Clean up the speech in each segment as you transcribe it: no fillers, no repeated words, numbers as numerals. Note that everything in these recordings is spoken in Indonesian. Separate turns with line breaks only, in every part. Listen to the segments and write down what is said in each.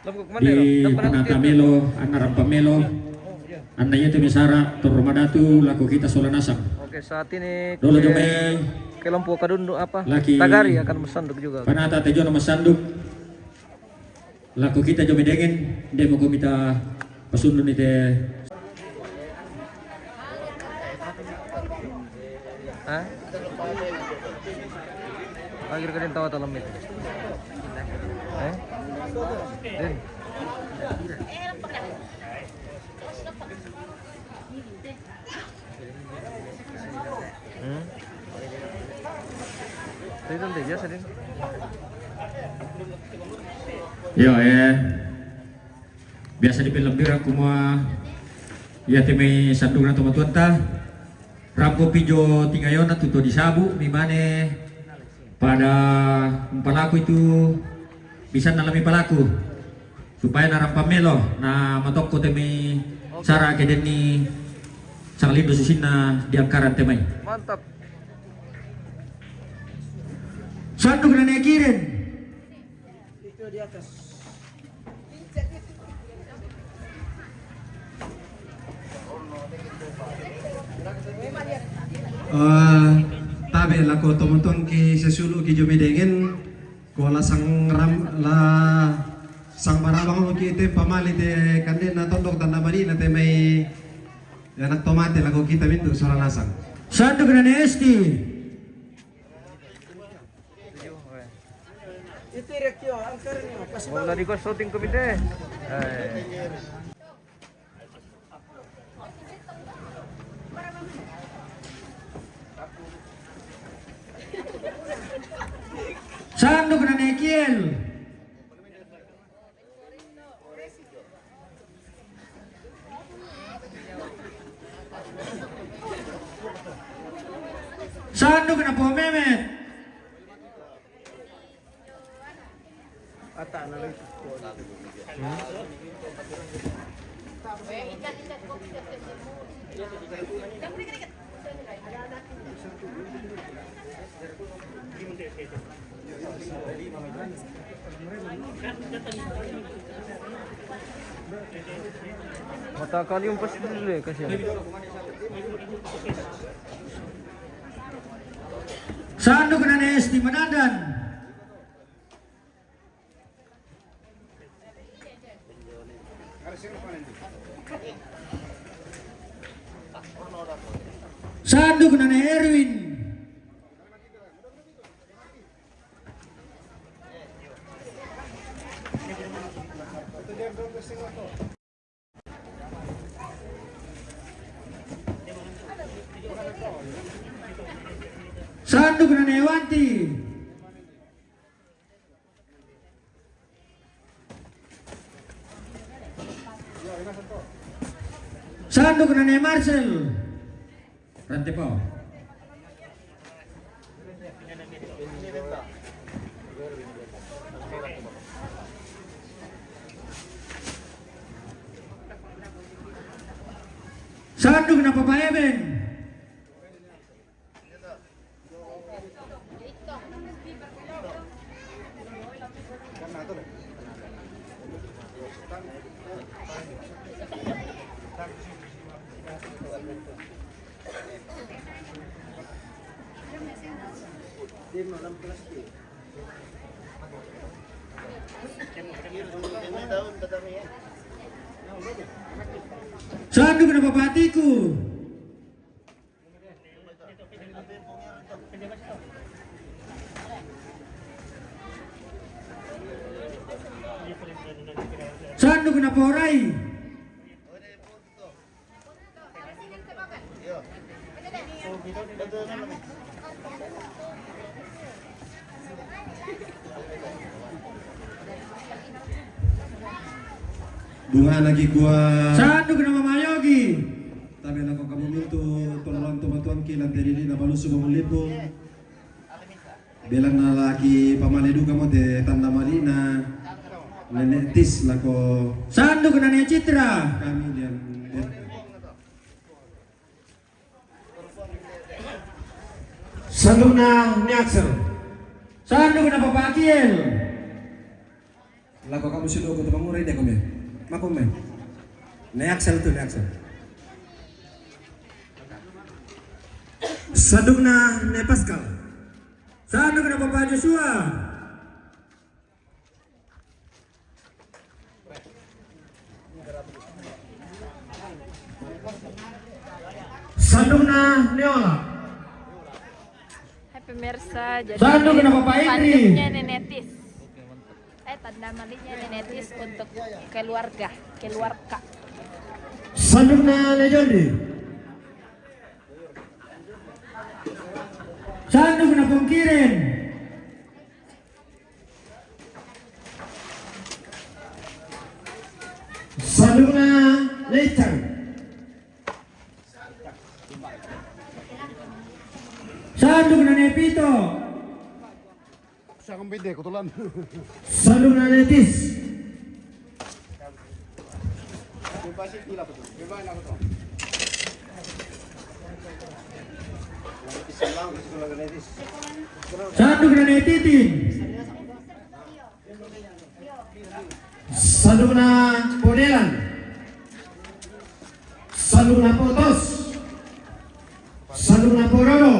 di Panata Melo, Anaram Pamelo, Ananya Temisara, Tormadatu, laku kita Solanasang.
Oke, saat ini
Dolo Jome,
ke Lempu Kadundu apa?
Laki
Tagari akan mesanduk juga.
Panata Tejono Masanduk, laku kita Jome Dengin, demo komita pasundun ite.
Hah? Akhir kadin tawa talam itu. Din. Tadi tuh biasa din.
Yo biasa di film birang kumua ya teme sandung na tumatuan ta rampo pijo tingayon na tuto di sabu mimane pada palaku itu bisa nalami palaku supaya narampamelo na matokko teme sara keden ni sanglindo susina di angkaran temay
Mantap.
sandung na nekirin
Itu di atas.
Tabe la ko tomonton ki sesulu ki jomedengin ko la sang ram la sang marabang mo ki te pamali te kanden na tondok tanda mari na te may anak tomate la ko kita mintu soran asang
sandung na esti
Itu direktio angkarnya pas bola di gol shooting komite.
sandung na nekiel sandung na po memet
Ata na lang. Mata kali yung pas dulu ya kasi.
sandung na esti manadan sandung na Erwin sandung na Ewanti sandung na Marcel Ranti po sandung na Papaeben sandung na Papatiku sandung na Poray
bunga lagi gua
sandung na Mamayogi
tabe la ko kamu mintu tolong tomatuan ki lan teri na balusu bangun lipong belang na laki pamaledu kamu te tanda marina nenek tis la ko
sandung na Citra
kami dian
sandung na ni Axel
sandung na Papakiel
Lako kamu sudah aku tuh murid ya kamu ya. Makum men. Neaksel tuh neaksel. Sadugna ne Pascal.
Sadugna Bapak Joshua. Sadugna Neola.
Hai pemirsa, jadi
Satu kenapa Pak Indri?
tandemnya Nenetis. Tanda maliknya Nenetis untuk keluarga.
Sadugna Nejondi. Sadugna Pungkirin. Sadugna Lecang. Sadugna Nepito.
Sa kumbide kutulan.
Sadugna Netis. Sadugna Netitin. Sadugna Podelan. Sadugna Potos. Sadugna Porodo.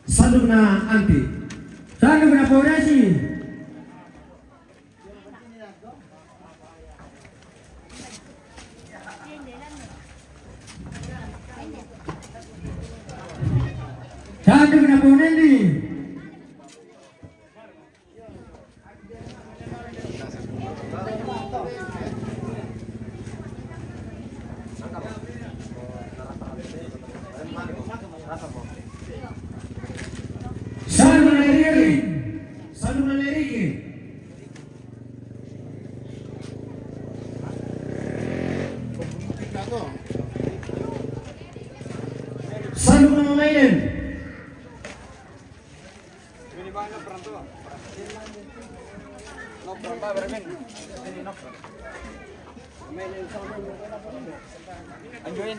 Sadugna Anti. Sadugna Porasi. Sadugna Ponendi. Sadugna Leriki. Sadugna Leriki. Sadugna Mamaiden.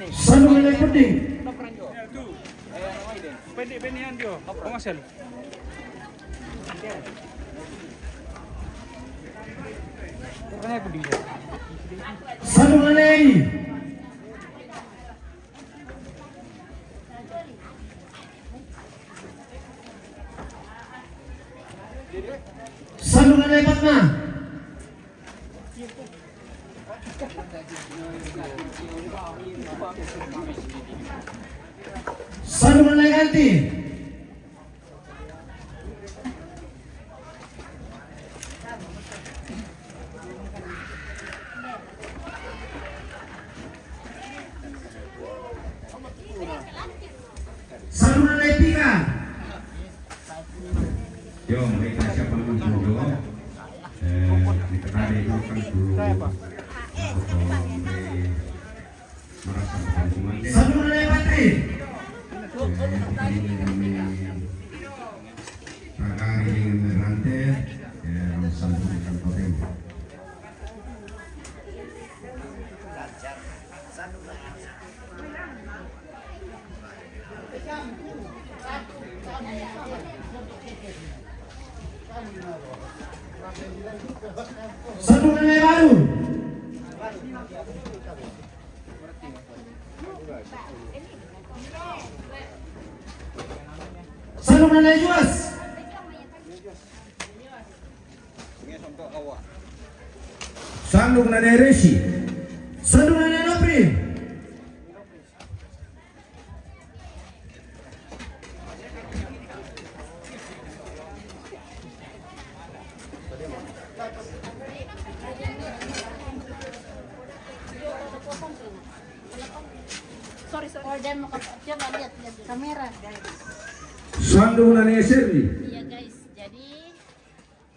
Sadugna Lekuding.
Pendek-pendekan dia. Pengasal. Kenapa dia?
Sadugna Leri. Sadugna Lepatna. Sadugna Leganti. Sadugna Lepika.
Yo, mereka siapa pun dulu, kita tadi itu kan dulu merasa pertemuan deh.
Sadugna Lepatri.
Kagari dengan rantai, sambungkan totem.
Sadugna Lebaru. Sadugna Lejuas. Sadugna Neresi. Sadugna Nenopri.
Sorry. Dan mau coba lihat kamera.
Sadugna Neserli.
Iya guys, jadi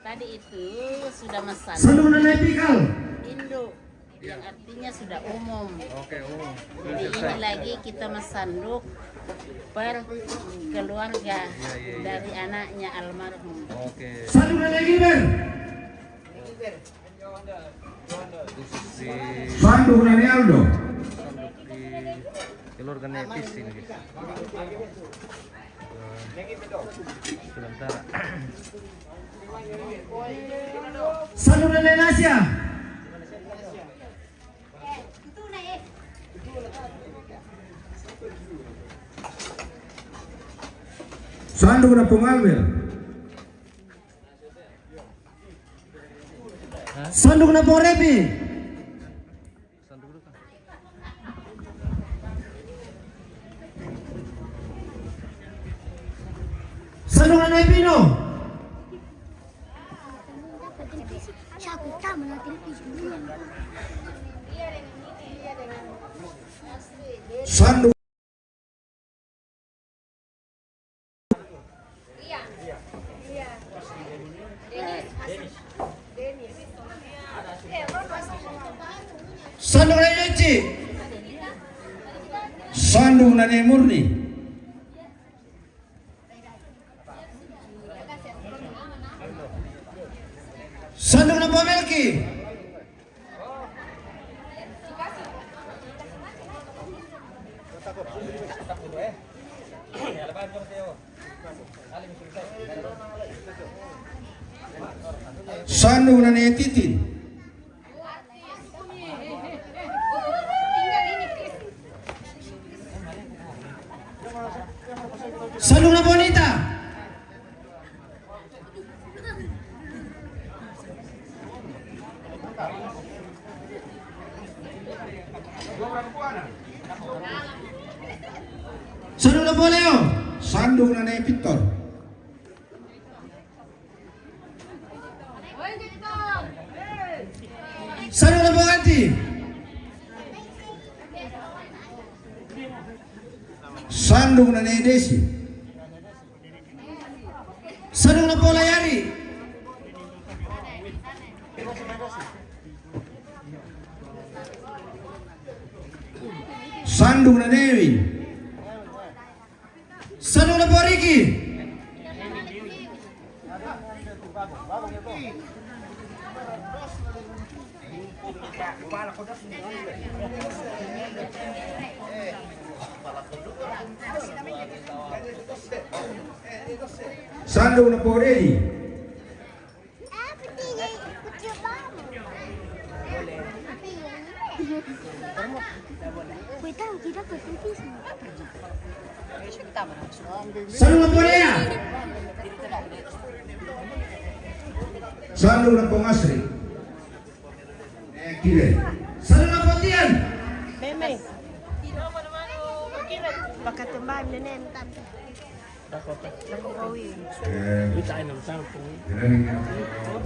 tadi itu sudah mesan
Sadugna Nepikal.
Indo yang artinya sudah umum.
Oke, umum.
Jadi ini lagi kita mesanduk per keluarga dari anaknya almarhum.
Oke.
Sadugna Negiber.
Khusus di
Sadugna Nealdo.
keluarga Nepis ini. Sementara.
Sandung na Asia.
Sandung na Pumalwil.
Sandung na Repi. Sandung na Nepino.
Siapa tahu nanti
Sandung
Sandung na Yoci.
Sandung na Murni.
Sandung na Pamelki.
Sandung na Titin.
Sandung na Bonita. Sandung na Poleo.
Sandung na Victor.
Sandung na Boganti.
Sandung na Desi.
Sandung na Polayari.
Sandung na Dewi.
Sandung na Poriki.
Sandung na Poredi.
Cuidado, kita berpipis.
Sandung na Polea.
Sandung na Pongasri. Kire.
Sandung na Pontian.
Meme. Baka tumbang nenen tante.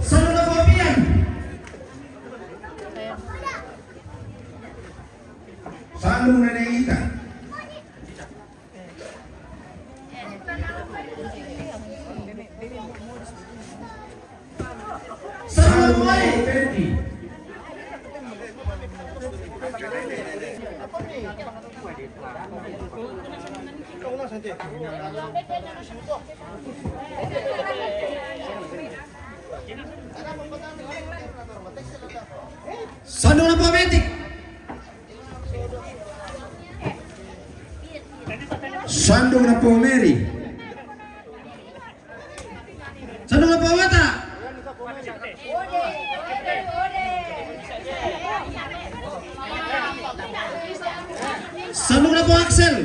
Sandung na Popian.
Sandung na Ita.
Sandung na Mori.
Peti.
Sandung na Pometik.
Sandung na Pomeri.
Sandung na Powata. Sandung na po Axel.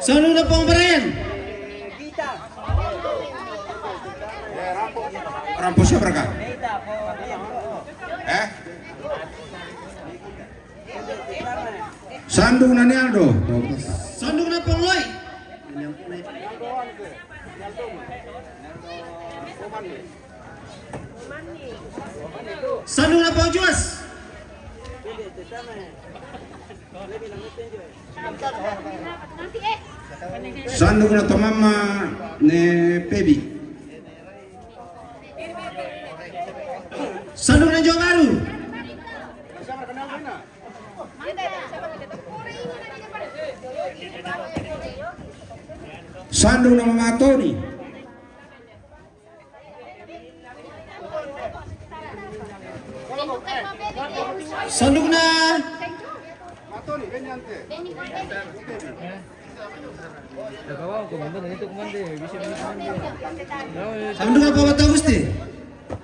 Sandung na po ang Brian.
Rampo siapa kah? Sandung na Aldo.
Sandung na po Loy. Sandung na po Juas.
Sandung na Tomama ne Pebi.
Sandung na Jawa Baru.
Sandung na Mama Tony.
Sandung na
Kawan, komandan itu komandan, bisa komandan.
Sandung apa bata Gusti?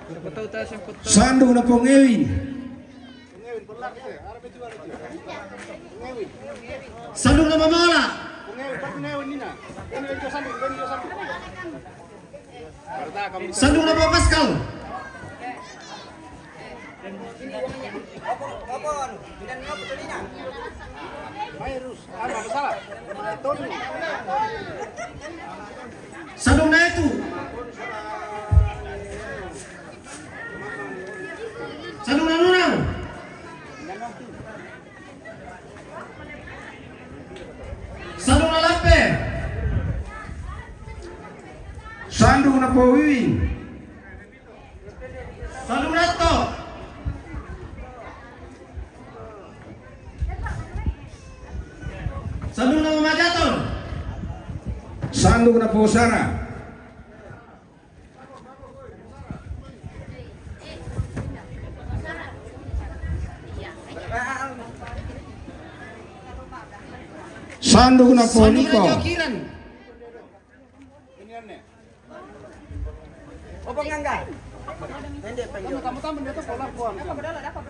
Betul tahu yang betul.
Sandung na pong Ewin. Sandung na Mamola. Sandung na Pak Pascal. Sandung na itu. Sandung na Nunang. Sandung na Lampe. Sandung na po Wiwin. Sandung na to. Sandung na Mamajato. Sandung na po Sara. Sandung na po Niko.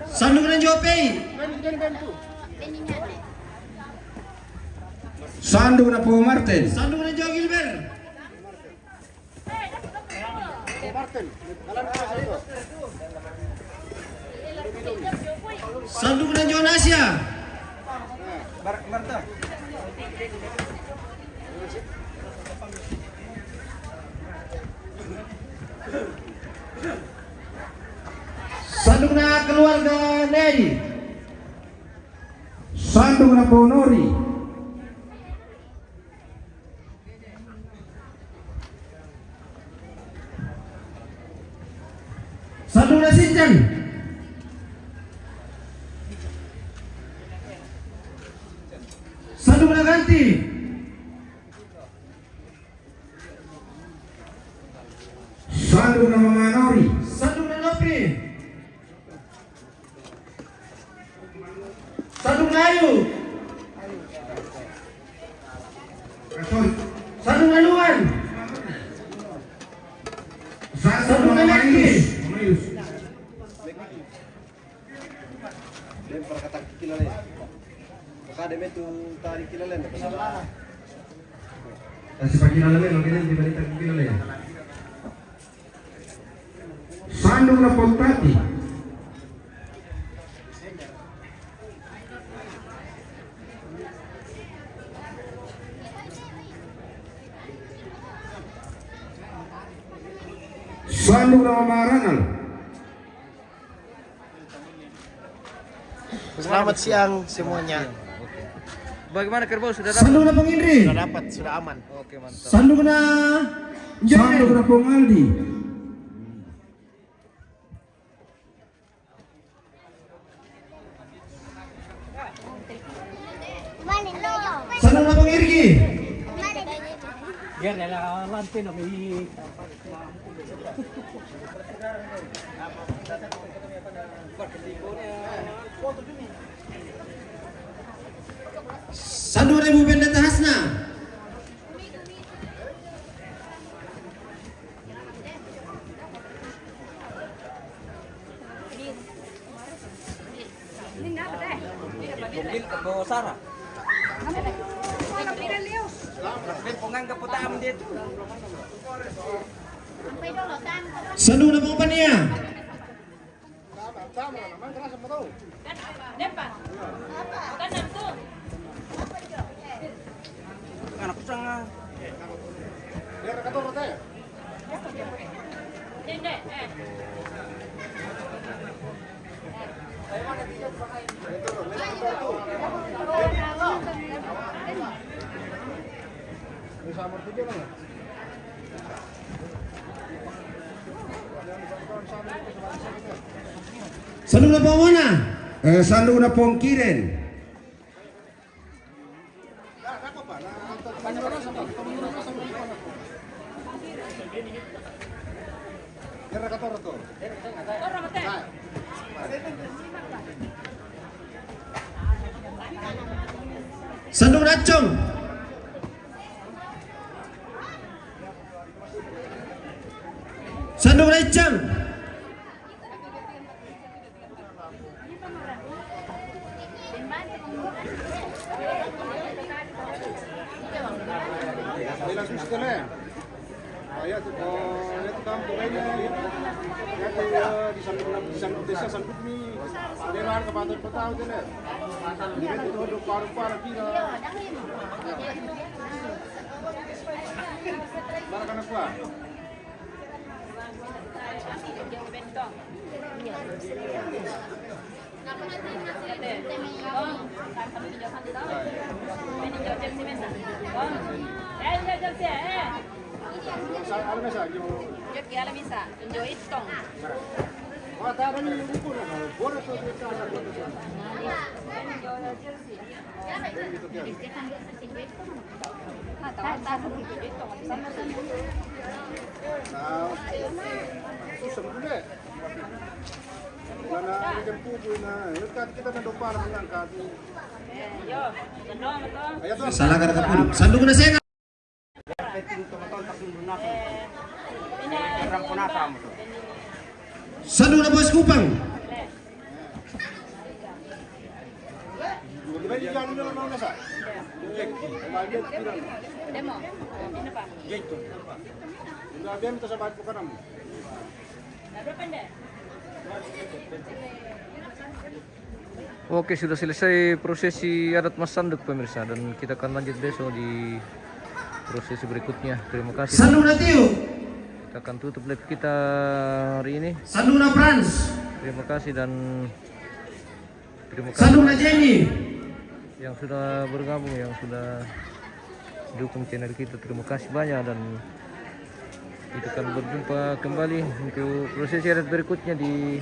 Sandung na Jopey. Sandung na po Martin. Sandung na Jo Gilbert. Sandung na Jo Nasya. Sandung na keluarga Nedi. Sandung na po Nori. Sandung na Sinjan. Sandung na Ganti. Sandung na Mama Nori. Sandung na Nopi. Sandung na Ayu. Sandung na Luan. Sandung na Laki. Kasi pag kilala mo, hindi ba nito kilala yan? Sandung na Pontati. Sandung na Mamarangal.
Selamat siang semuanya.
Bagaimana kerbau sudah dapat?
Sandung na Pong Indri.
Sudah dapat, sudah aman.
Oke, mantap.
Sandung na Sandung na Pong Aldi. Sandung na Pong Irgi. Sandung na Ibu Pendeta Hasna.
Mungkin ke Sarah. Penganggap putam dia tu.
Sandung na Pong Pania.
Anak kusang.
Sandung na Pong Mona. Sandung na Pong Kiren. Sandung Racong. Sandung Recang. Salah kata kapun. Sandung na senga. Sandung na Bos Kupang.
Oke, sudah selesai prosesi adat Mas Sanduk pemirsa, dan kita akan lanjut besok di prosesi berikutnya. Terima kasih.
Sandung na Tio.
Kita akan tutup live kita hari ini.
Sandung na Frans.
Terima kasih dan terima kasih
Sandung na Jenny.
yang sudah bergabung, yang sudah dukung channel kita. Terima kasih banyak, dan kita akan berjumpa kembali untuk prosesi adat berikutnya di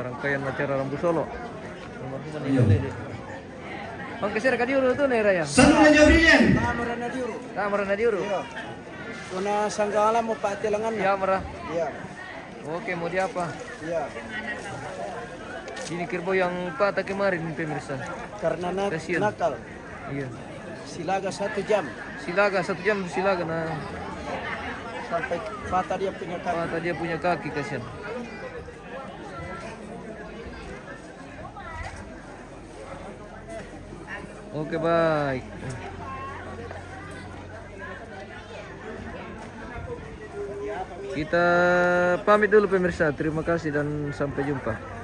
rangkaian acara Rambu Solo. Oke, saya rekan diuru tuh nih Raya.
Sandung na Jobrilian.
Kamar diuru.
Kuna sanggala mo patilangan
Ya, merah.
Iya.
Oke, mau di apa?
Iya.
Ini kerbau yang patah kemarin pemirsa.
Karena
Kasian.
nakal.
Iya.
Silaga 1 jam
Silaga 1 jam silaga nah.
sampai patah dia punya kaki.
Patah dia punya kaki, kasihan. Oke, baik. Kita pamit dulu pemirsa. Terima kasih dan sampai jumpa.